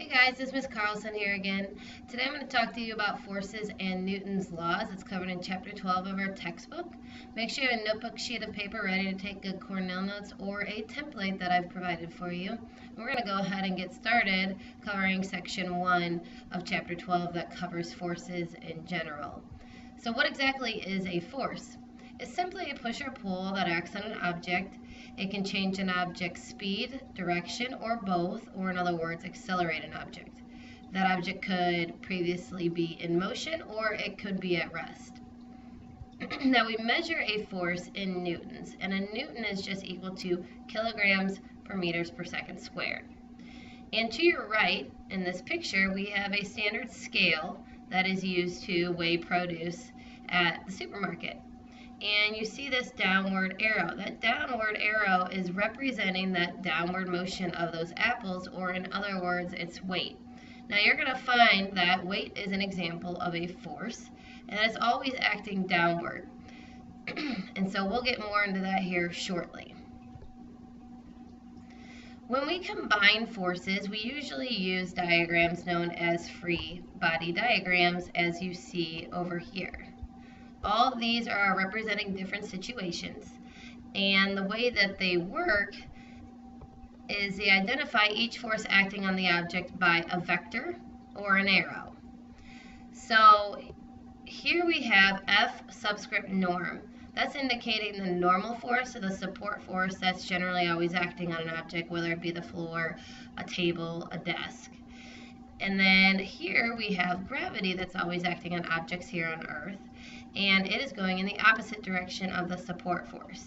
Hey guys, it's Miss Carlson here again. Today I'm going to talk to you about forces and Newton's laws. It's covered in chapter 12 of our textbook. Make sure you have a notebook, sheet of paper ready to take good Cornell notes or a template that I've provided for you. We're going to go ahead and get started covering section 1 of chapter 12 that covers forces in general. So what exactly is a force? It's simply a push or pull that acts on an object. It can change an object's speed, direction, or both, or in other words, accelerate an object. That object could previously be in motion, or it could be at rest. Now we measure a force in newtons, and a newton is just equal to kilograms per meters per second squared. And to your right, in this picture, we have a standard scale that is used to weigh produce at the supermarket. And you see this downward arrow. That downward arrow is representing that downward motion of those apples, or in other words, its weight. Now you're going to find that weight is an example of a force, and it's always acting downward. And so we'll get more into that here shortly. When we combine forces, we usually use diagrams known as free body diagrams, as you see over here. All of these are representing different situations, and the way that they work is they identify each force acting on the object by a vector or an arrow. So here we have F subscript norm. That's indicating the normal force, or the support force that's generally always acting on an object, whether it be the floor, a table, a desk. And then here we have gravity that's always acting on objects here on Earth, and it is going in the opposite direction of the support force.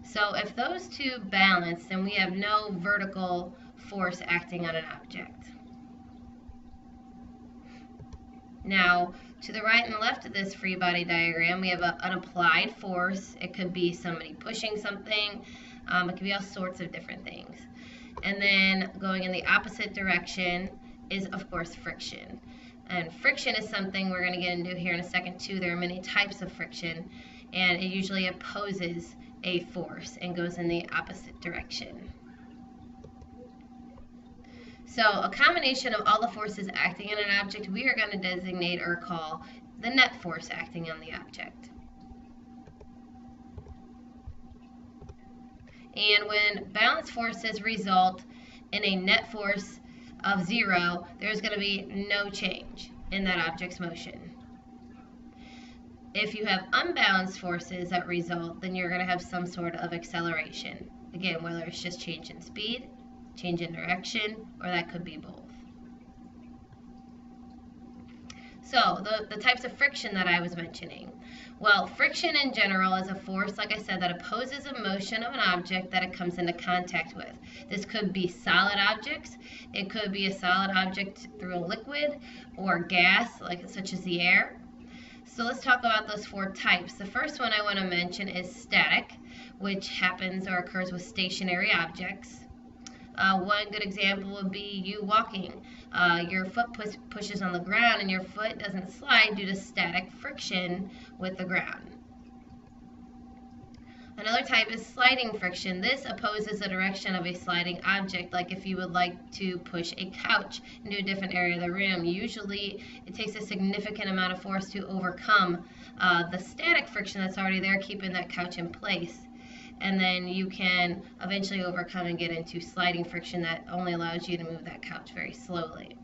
So if those two balance, then we have no vertical force acting on an object. Now, to the right and the left of this free body diagram, we have an applied force. It could be somebody pushing something. It could be all sorts of different things. And then going in the opposite direction is, of course, friction. And friction is something we're going to get into here in a second too. There are many types of friction, and it usually opposes a force and goes in the opposite direction. So a combination of all the forces acting on an object we are going to designate or call the net force acting on the object. And when balanced forces result in a net force of 0, there's going to be no change in that object's motion. If you have unbalanced forces that result, then you're going to have some sort of acceleration. Again, whether it's just change in speed, change in direction, or that could be both. So the types of friction that I was mentioning. Well, friction in general is a force, like I said, that opposes a motion of an object that it comes into contact with. This could be solid objects. It could be a solid object through a liquid or gas, such as the air. So let's talk about those four types. The first one I want to mention is static, which happens or occurs with stationary objects. One good example would be you walking. Your foot pushes on the ground and your foot doesn't slide due to static friction with the ground. Another type is sliding friction. This opposes the direction of a sliding object, like if you would like to push a couch into a different area of the room. Usually it takes a significant amount of force to overcome the static friction that's already there, keeping that couch in place. And then you can eventually overcome and get into sliding friction that only allows you to move that couch very slowly.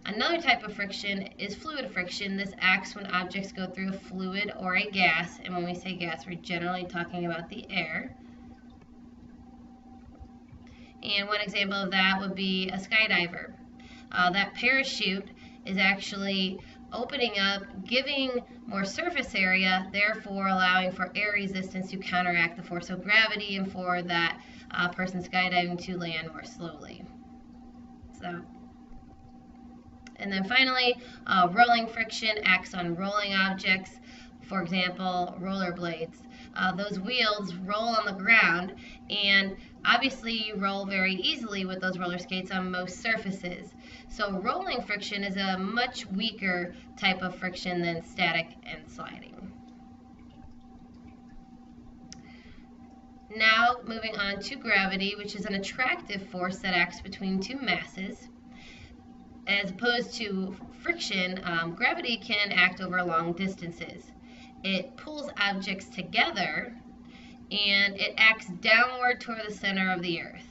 Another type of friction is fluid friction. This acts when objects go through a fluid or a gas, and when we say gas, we're generally talking about the air. And one example of that would be a skydiver. That parachute is actually opening up, giving more surface area, therefore allowing for air resistance to counteract the force of gravity and for that person skydiving to land more slowly. And then finally, rolling friction acts on rolling objects. For example, rollerblades. Those wheels roll on the ground, and obviously you roll very easily with those roller skates on most surfaces. So rolling friction is a much weaker type of friction than static and sliding. Now moving on to gravity, which is an attractive force that acts between two masses. As opposed to friction, gravity can act over long distances. It pulls objects together and it acts downward toward the center of the earth.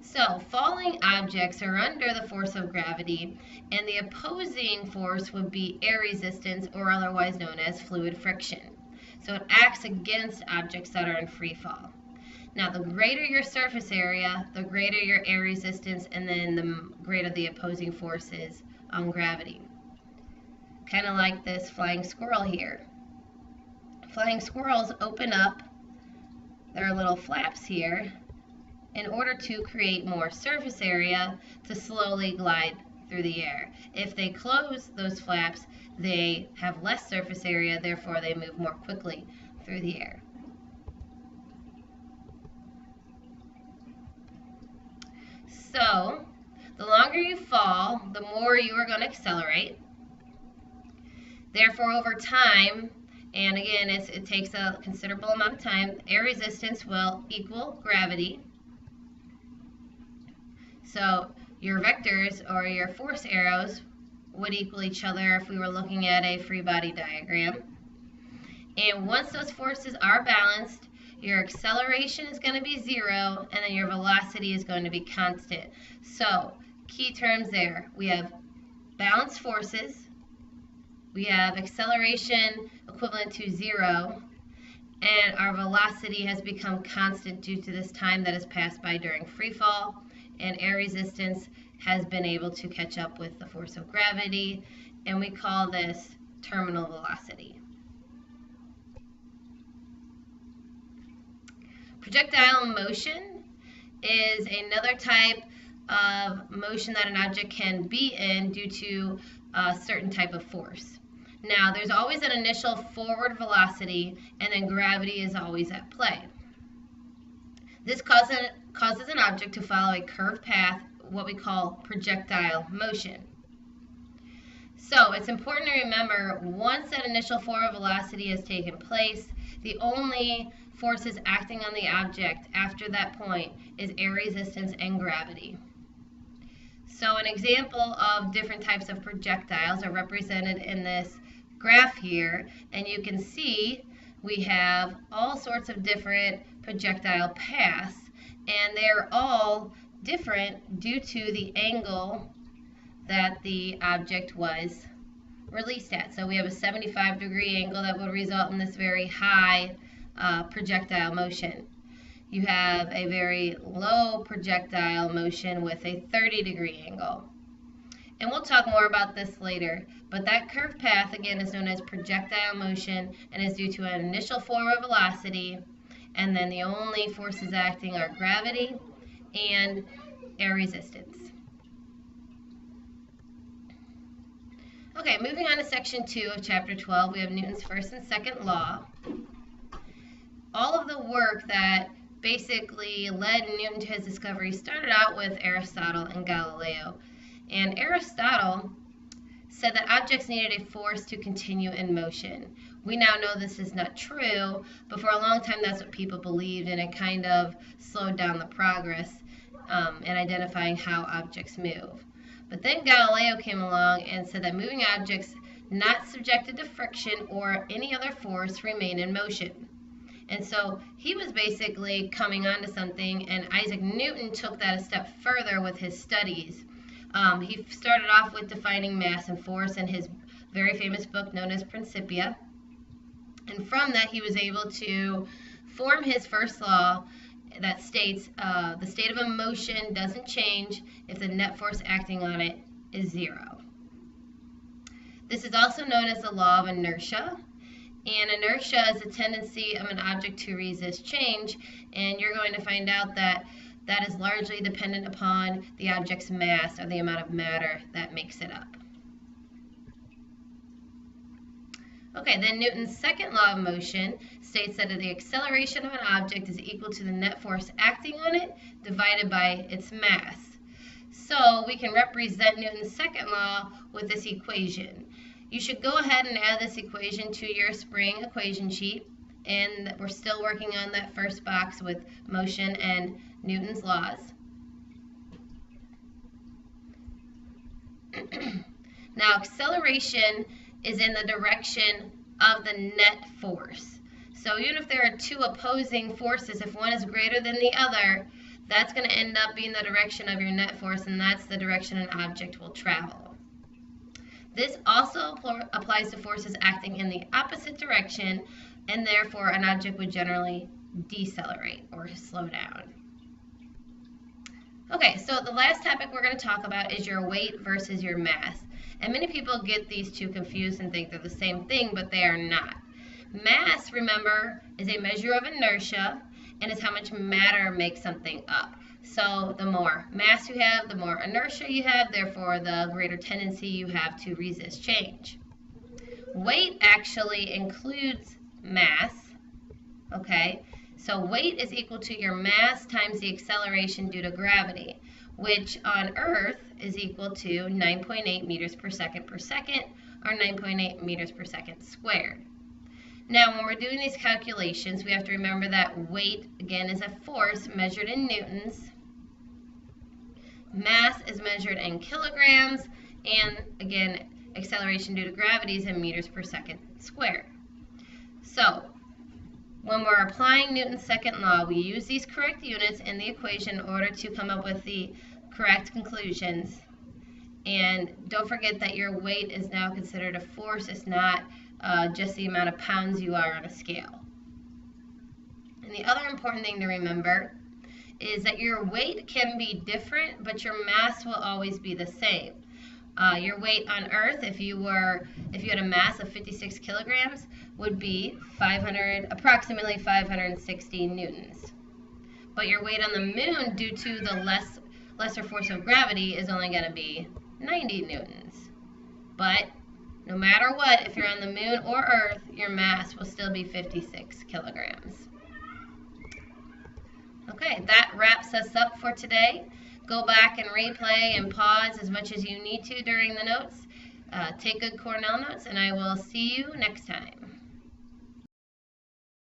So, falling objects are under the force of gravity, and the opposing force would be air resistance, or otherwise known as fluid friction. So, it acts against objects that are in free fall. Now, the greater your surface area, the greater your air resistance, and then the greater the opposing forces on gravity. Kind of like this flying squirrel here. Flying squirrels open up their little flaps here in order to create more surface area to slowly glide through the air. If they close those flaps, they have less surface area, therefore they move more quickly through the air. So, the longer you fall, the more you are going to accelerate. Therefore, over time, and again, it takes a considerable amount of time, air resistance will equal gravity. So your vectors or your force arrows would equal each other if we were looking at a free body diagram. And once those forces are balanced, your acceleration is going to be 0, and then your velocity is going to be constant. So key terms there. We have balanced forces. We have acceleration equivalent to 0. And our velocity has become constant due to this time that has passed by during free fall. And air resistance has been able to catch up with the force of gravity, and we call this terminal velocity. Projectile motion is another type of motion that an object can be in due to a certain type of force. Now, there's always an initial forward velocity, and then gravity is always at play. This causes an object to follow a curved path, what we call projectile motion. So it's important to remember, once that initial forward velocity has taken place, the only forces acting on the object after that point is air resistance and gravity. So an example of different types of projectiles are represented in this graph here, and you can see we have all sorts of different projectile paths, and they're all different due to the angle that the object was released at. So we have a 75-degree angle that would result in this very high projectile motion. You have a very low projectile motion with a 30-degree angle. And we'll talk more about this later, but that curved path again is known as projectile motion and is due to an initial forward velocity, and then the only forces acting are gravity and air resistance. Okay, moving on to section 2 of chapter 12, we have Newton's first and second law. All of the work that basically led Newton to his discovery started out with Aristotle and Galileo. And Aristotle said that objects needed a force to continue in motion. We now know this is not true, but for a long time that's what people believed, and it kind of slowed down the progress in identifying how objects move. But then Galileo came along and said that moving objects not subjected to friction or any other force remain in motion. And so he was basically coming onto something, and Isaac Newton took that a step further with his studies. He started off with defining mass and force in his very famous book known as Principia. And from that, he was able to form his first law that states the state of a motion doesn't change if the net force acting on it is 0. This is also known as the law of inertia. And inertia is a tendency of an object to resist change, and you're going to find out that that is largely dependent upon the object's mass, or the amount of matter that makes it up. Okay, then Newton's second law of motion states that the acceleration of an object is equal to the net force acting on it divided by its mass. So we can represent Newton's second law with this equation. You should go ahead and add this equation to your spring equation sheet, and we're still working on that first box with motion and Newton's laws. Now, acceleration is in the direction of the net force. So even if there are two opposing forces, if one is greater than the other, that's going to end up being the direction of your net force, and that's the direction an object will travel. This also applies to forces acting in the opposite direction, and therefore an object would generally decelerate or slow down. Okay, so the last topic we're going to talk about is your weight versus your mass. And many people get these two confused and think they're the same thing, but they are not. Mass, remember, is a measure of inertia, and it's how much matter makes something up. So the more mass you have, the more inertia you have, therefore the greater tendency you have to resist change. Weight actually includes mass, okay? So weight is equal to your mass times the acceleration due to gravity, which on Earth is equal to 9.8 meters per second, or 9.8 meters per second squared. Now, when we're doing these calculations, we have to remember that weight, again, is a force measured in newtons. Mass is measured in kilograms, and again, acceleration due to gravity is in meters per second squared. So, when we're applying Newton's second law, we use these correct units in the equation in order to come up with the correct conclusions. And don't forget that your weight is now considered a force. It's not just the amount of pounds you are on a scale. And the other important thing to remember is that your weight can be different, but your mass will always be the same. Your weight on Earth, if you had a mass of 56 kilograms, would be approximately 560 newtons. But your weight on the moon, due to the lesser force of gravity, is only going to be 90 newtons. But no matter what, if you're on the moon or Earth, your mass will still be 56 kilograms. Okay, that wraps us up for today. Go back and replay and pause as much as you need to during the notes. Take good Cornell notes, and I will see you next time.